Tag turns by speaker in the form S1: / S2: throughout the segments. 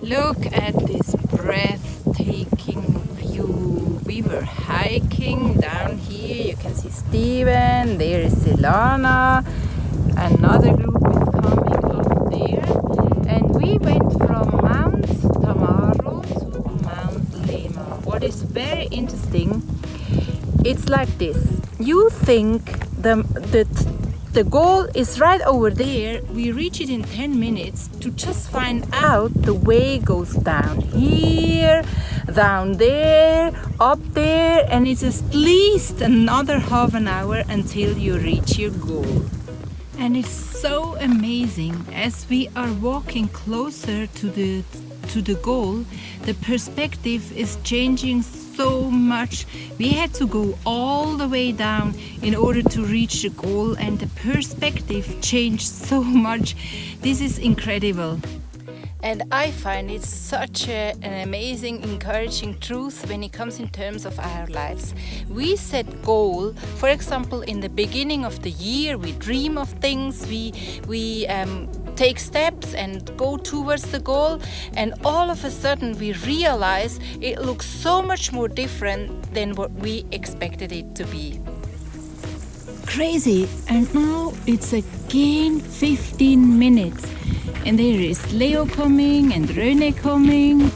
S1: Look at this breathtaking view. We were hiking down here. You can see Steven, there is Silana, another group is coming up there. And we went from Mount Tamaro to Mount Lema. What is very interesting, it's like this. You think the goal is right over there. We reach it in 10 minutes to just find out the way goes down here, down there, up there, and it's at least another half an hour until you reach your goal. And it's so amazing as we are walking closer to the goal, the perspective is changing so much. We had to go all the way down in order to reach the goal, and the perspective changed so much. This is incredible. And I find it such an amazing, encouraging truth when it comes in terms of our lives. We set goal, for example, in the beginning of the year, we dream of things, we take steps and go towards the goal, and all of a sudden we realize it looks so much more different than what we expected it to be. Crazy. And now it's again 15 minutes. And there is Leo coming and Rene coming,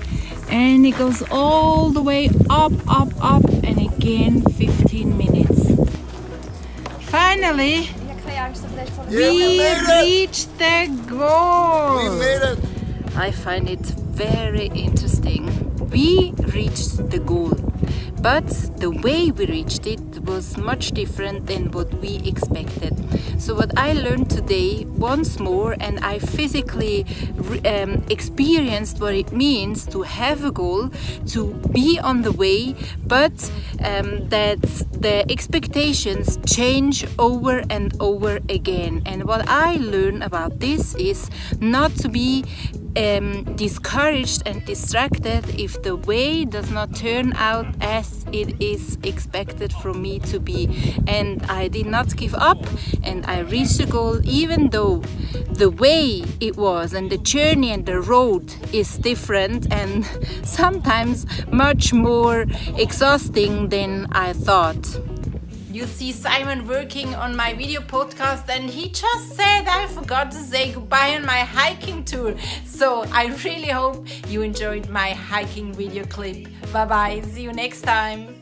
S1: and it goes all the way up, and again 15 minutes. Finally, we reached the goal.
S2: We made it.
S1: I find it very interesting. We reached the goal, but the way we reached it was much different than what we expected. So what I learned today once more, and I physically experienced what it means to have a goal, to be on the way, but that the expectations change over and over again. And what I learned about this is not to be discouraged and distracted if the way does not turn out as it is expected from me to be. And I did not give up, and I reached the goal even though the way it was and the journey and the road is different and sometimes much more exhausting than I thought. You see Simon working on my video podcast, and he just said I forgot to say goodbye on my hiking tour. So I really hope you enjoyed my hiking video clip. Bye bye, see you next time.